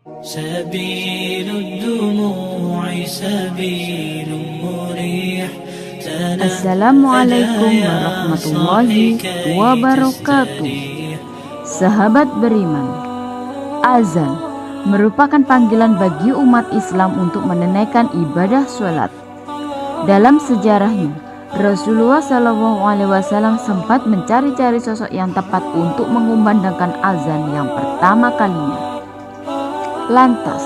سبيل الدموع سبيل مريح. Assalamualaikum warahmatullahi wabarakatuh. Sahabat beriman, azan merupakan panggilan bagi umat Islam untuk menunaikan ibadah sholat. Dalam sejarahnya, Rasulullah SAW sempat mencari-cari sosok yang tepat untuk mengumandangkan azan yang pertama kalinya. Lantas,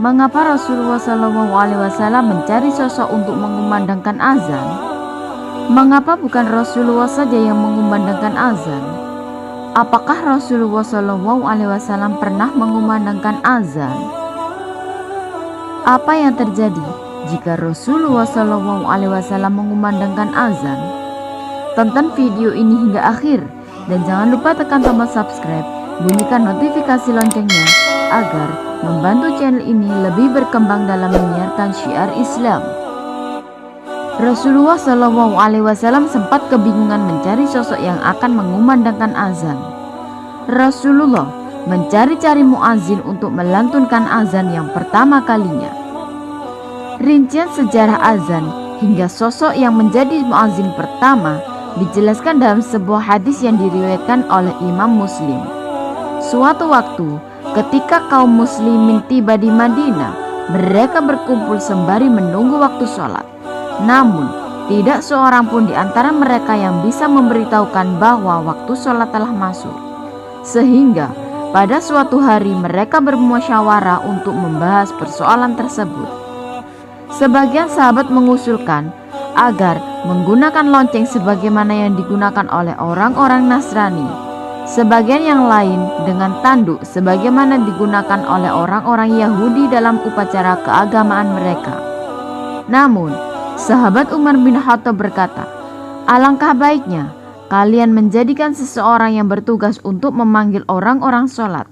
mengapa Rasulullah SAW mencari sosok untuk mengumandangkan azan? Mengapa bukan Rasulullah saja yang mengumandangkan azan? Apakah Rasulullah SAW pernah mengumandangkan azan? Apa yang terjadi jika Rasulullah SAW mengumandangkan azan? Tonton video ini hingga akhir dan jangan lupa tekan tombol subscribe, bunyikan notifikasi loncengnya agar membantu channel ini lebih berkembang dalam menyiarkan syiar Islam. Rasulullah SAW sempat kebingungan mencari sosok yang akan mengumandangkan azan. Rasulullah mencari-cari muazin untuk melantunkan azan yang pertama kalinya. Rincian sejarah azan hingga sosok yang menjadi muazin pertama dijelaskan dalam sebuah hadis yang diriwayatkan oleh Imam Muslim. Suatu waktu, ketika kaum muslimin tiba di Madinah, mereka berkumpul sembari menunggu waktu sholat. Namun, tidak seorang pun di antara mereka yang bisa memberitahukan bahwa waktu sholat telah masuk. Sehingga, pada suatu hari mereka bermusyawarah untuk membahas persoalan tersebut. Sebagian sahabat mengusulkan agar menggunakan lonceng sebagaimana yang digunakan oleh orang-orang Nasrani. Sebagian yang lain dengan tanduk sebagaimana digunakan oleh orang-orang Yahudi dalam upacara keagamaan mereka. Namun, sahabat Umar bin Khattab berkata, "Alangkah baiknya kalian menjadikan seseorang yang bertugas untuk memanggil orang-orang sholat."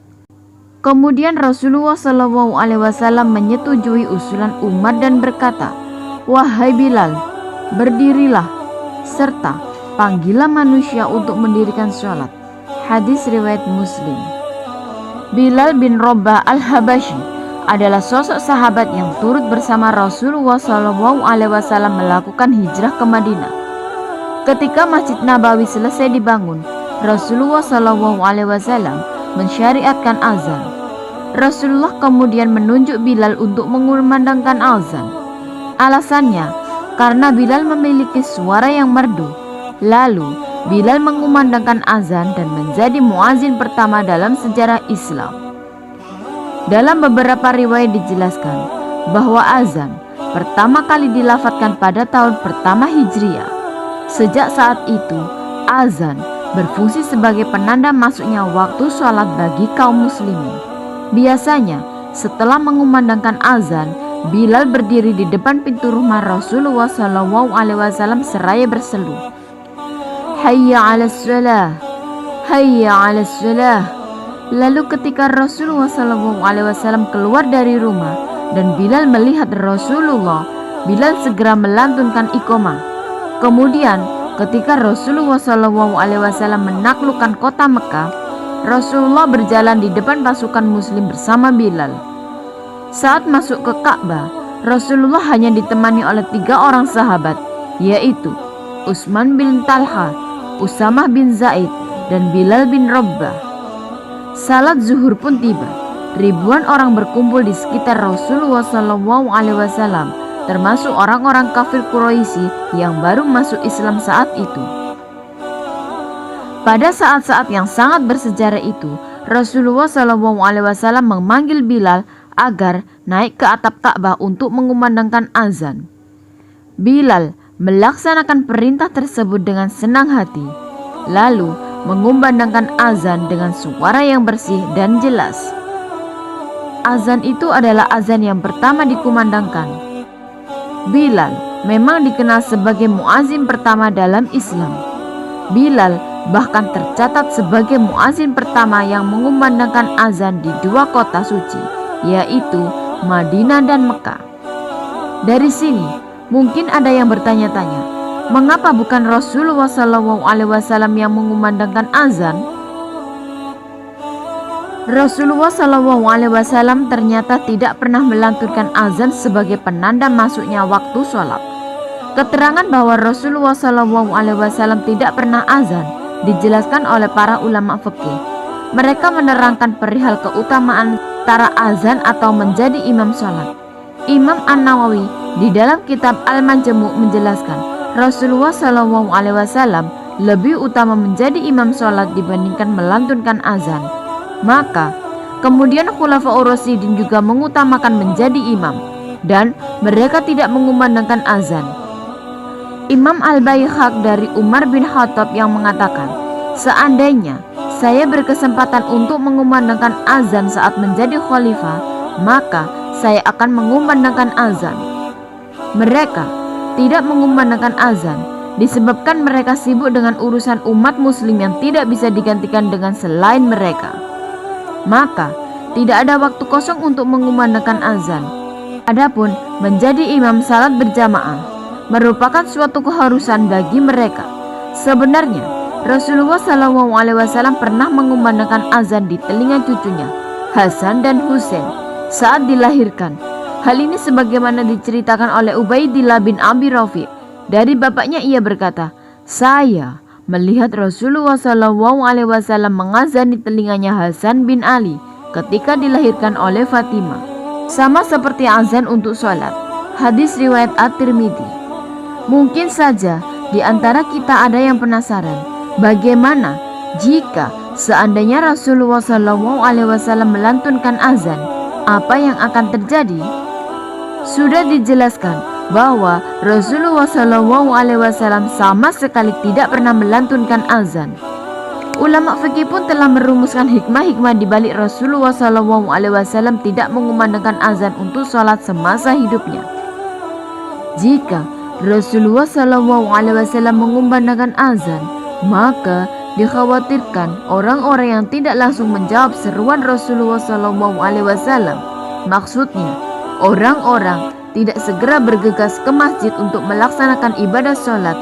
Kemudian Rasulullah SAW menyetujui usulan Umar dan berkata, "Wahai Bilal, berdirilah serta panggillah manusia untuk mendirikan sholat." Hadis riwayat Muslim. Bilal bin Rabah al-Habashi adalah sosok sahabat yang turut bersama Rasulullah SAW melakukan hijrah ke Madinah. Ketika Masjid Nabawi selesai dibangun, Rasulullah SAW mensyariatkan azan. Rasulullah kemudian menunjuk Bilal untuk mengumandangkan azan. Alasannya, karena Bilal memiliki suara yang merdu. Lalu Bilal mengumandangkan azan dan menjadi muazin pertama dalam sejarah Islam. Dalam beberapa riwayat dijelaskan bahwa azan pertama kali dilafadzkan pada tahun pertama Hijriah. Sejak saat itu, azan berfungsi sebagai penanda masuknya waktu sholat bagi kaum muslimin. Biasanya, setelah mengumandangkan azan, Bilal berdiri di depan pintu rumah Rasulullah SAW seraya berseru, "Hayya 'alas shalah, hayya 'alas shalah." Lalu ketika Rasulullah SAW keluar dari rumah dan Bilal melihat Rasulullah, Bilal segera melantunkan iqamah. Kemudian ketika Rasulullah SAW menaklukkan kota Mekah, Rasulullah berjalan di depan pasukan muslim bersama Bilal. Saat masuk ke Ka'bah, Rasulullah hanya ditemani oleh 3 orang sahabat, yaitu Utsman bin Talha, Usamah bin Zaid, dan Bilal bin Rabah. Salat zuhur pun tiba. Ribuan orang berkumpul di sekitar Rasulullah SAW, termasuk orang-orang kafir Quraisy yang baru masuk Islam saat itu. Pada saat-saat yang sangat bersejarah itu, Rasulullah SAW memanggil Bilal agar naik ke atap Ka'bah untuk mengumandangkan azan. Bilal melaksanakan perintah tersebut dengan senang hati, lalu mengumandangkan azan dengan suara yang bersih dan jelas. Azan itu adalah azan yang pertama dikumandangkan. Bilal memang dikenal sebagai muazin pertama dalam Islam. Bilal bahkan tercatat sebagai muazin pertama yang mengumandangkan azan di 2 kota suci, yaitu Madinah dan Mekah. Dari sini, mungkin ada yang bertanya-tanya, mengapa bukan Rasulullah SAW yang mengumandangkan azan? Rasulullah SAW ternyata tidak pernah melantunkan azan sebagai penanda masuknya waktu sholat. Keterangan bahwa Rasulullah SAW tidak pernah azan dijelaskan oleh para ulama fikih. Mereka menerangkan perihal keutamaan antara azan atau menjadi imam sholat. Imam An-Nawawi di dalam kitab Al-Majmu' menjelaskan Rasulullah SAW lebih utama menjadi imam sholat dibandingkan melantunkan azan. Maka kemudian Khulafaur Rasyidin juga mengutamakan menjadi imam dan mereka tidak mengumandangkan azan. Imam Al-Baihaq dari Umar bin Khattab yang mengatakan, seandainya saya berkesempatan untuk mengumandangkan azan saat menjadi khalifah, maka saya akan mengumandangkan azan. Mereka tidak mengumandangkan azan disebabkan mereka sibuk dengan urusan umat muslim yang tidak bisa digantikan dengan selain mereka. Maka tidak ada waktu kosong untuk mengumandangkan azan. Adapun menjadi imam salat berjamaah merupakan suatu keharusan bagi mereka. Sebenarnya Rasulullah SAW pernah mengumandangkan azan di telinga cucunya Hasan dan Husain saat dilahirkan. Hal ini sebagaimana diceritakan oleh Ubaidillah bin Abi Rafi'. Dari bapaknya ia berkata, saya melihat Rasulullah SAW mengazani telinganya Hasan bin Ali ketika dilahirkan oleh Fatimah, sama seperti azan untuk sholat. Hadis riwayat At-Tirmidzi. Mungkin saja di antara kita ada yang penasaran, bagaimana jika seandainya Rasulullah SAW melantunkan azan, apa yang akan terjadi? Sudah dijelaskan bahwa Rasulullah SAW sama sekali tidak pernah melantunkan azan. Ulama fikih pun telah merumuskan hikmah-hikmah di balik Rasulullah SAW tidak mengumandangkan azan untuk sholat semasa hidupnya. Jika Rasulullah SAW mengumandangkan azan, maka dikhawatirkan orang-orang yang tidak langsung menjawab seruan Rasulullah SAW. Maksudnya, orang-orang tidak segera bergegas ke masjid untuk melaksanakan ibadah sholat.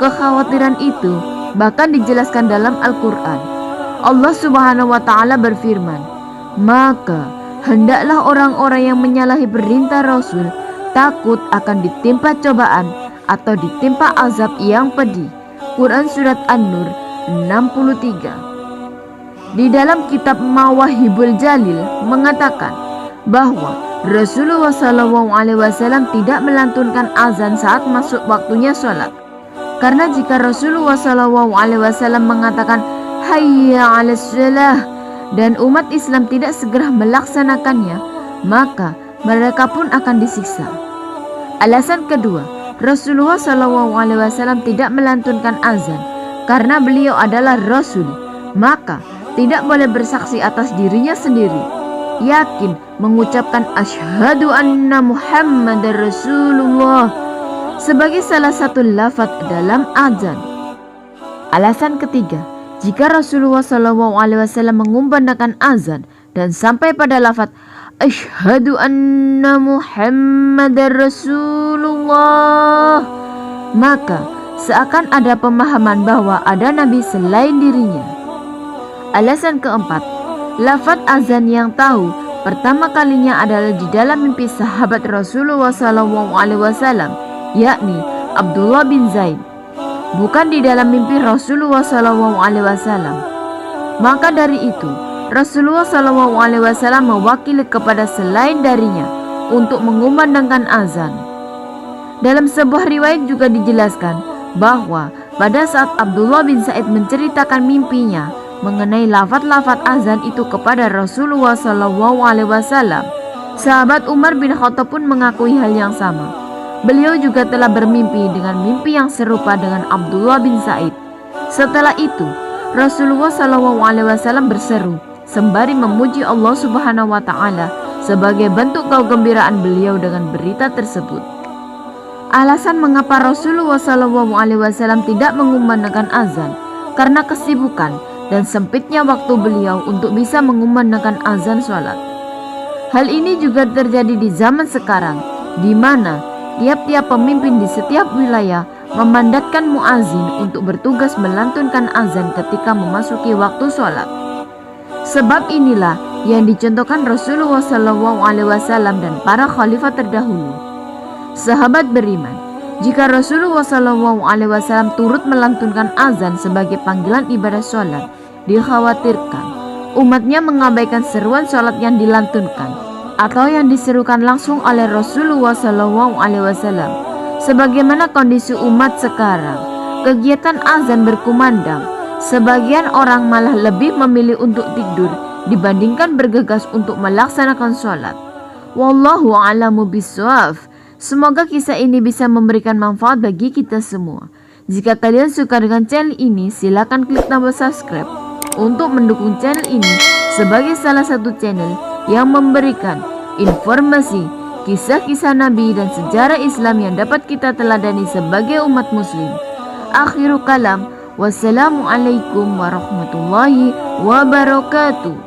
Kekhawatiran itu bahkan dijelaskan dalam Al-Quran. Allah Subhanahu wa Ta'ala berfirman, maka hendaklah orang-orang yang menyalahi perintah Rasul takut akan ditimpa cobaan atau ditimpa azab yang pedih. Quran Surat An-Nur 63. Di dalam kitab Mawahibul Jalil mengatakan bahwa Rasulullah SAW tidak melantunkan azan saat masuk waktunya sholat. Karena jika Rasulullah SAW mengatakan hayya 'alas shalah dan umat Islam tidak segera melaksanakannya, maka mereka pun akan disiksa. Alasan kedua, Rasulullah SAW tidak melantunkan azan karena beliau adalah Rasul, maka tidak boleh bersaksi atas dirinya sendiri. Yakin mengucapkan asyhadu anna Muhammadar Rasulullah sebagai salah satu lafaz dalam azan. Alasan ketiga, jika Rasulullah SAW mengumandangkan azan dan sampai pada lafaz asyhadu anna Muhammadar Rasulullah, maka seakan ada pemahaman bahwa ada nabi selain dirinya. Alasan keempat, lafaz azan yang tahu pertama kalinya adalah di dalam mimpi sahabat Rasulullah SAW, yakni Abdullah bin Zaid, bukan di dalam mimpi Rasulullah SAW. Maka dari itu Rasulullah SAW mewakili kepada selain darinya untuk mengumandangkan azan. Dalam sebuah riwayat juga dijelaskan bahwa pada saat Abdullah bin Zaid menceritakan mimpinya mengenai lafaz-lafaz azan itu kepada Rasulullah SAW, sahabat Umar bin Khattab pun mengakui hal yang sama. Beliau juga telah bermimpi dengan mimpi yang serupa dengan Abdullah bin Zaid. Setelah itu Rasulullah SAW berseru sembari memuji Allah Subhanahu wa Ta'ala sebagai bentuk kegembiraan beliau dengan berita tersebut. Alasan mengapa Rasulullah SAW tidak mengumandangkan azan karena kesibukan dan sempitnya waktu beliau untuk bisa mengumandangkan azan sholat. Hal ini juga terjadi di zaman sekarang, di mana tiap-tiap pemimpin di setiap wilayah memandatkan muazin untuk bertugas melantunkan azan ketika memasuki waktu sholat. Sebab inilah yang dicontohkan Rasulullah SAW dan para khalifah terdahulu. Sahabat beriman, jika Rasulullah SAW turut melantunkan azan sebagai panggilan ibadah sholat, dikhawatirkan umatnya mengabaikan seruan sholat yang dilantunkan atau yang diserukan langsung oleh Rasulullah SAW. Sebagaimana kondisi umat sekarang, kegiatan azan berkumandang, sebagian orang malah lebih memilih untuk tidur dibandingkan bergegas untuk melaksanakan sholat. Wallahu a'lamu bishawab. Semoga kisah ini bisa memberikan manfaat bagi kita semua. Jika kalian suka dengan channel ini, silakan klik tombol subscribe untuk mendukung channel ini sebagai salah satu channel yang memberikan informasi, kisah-kisah Nabi dan sejarah Islam yang dapat kita teladani sebagai umat muslim. Akhirul kalam, wassalamualaikum warahmatullahi wabarakatuh.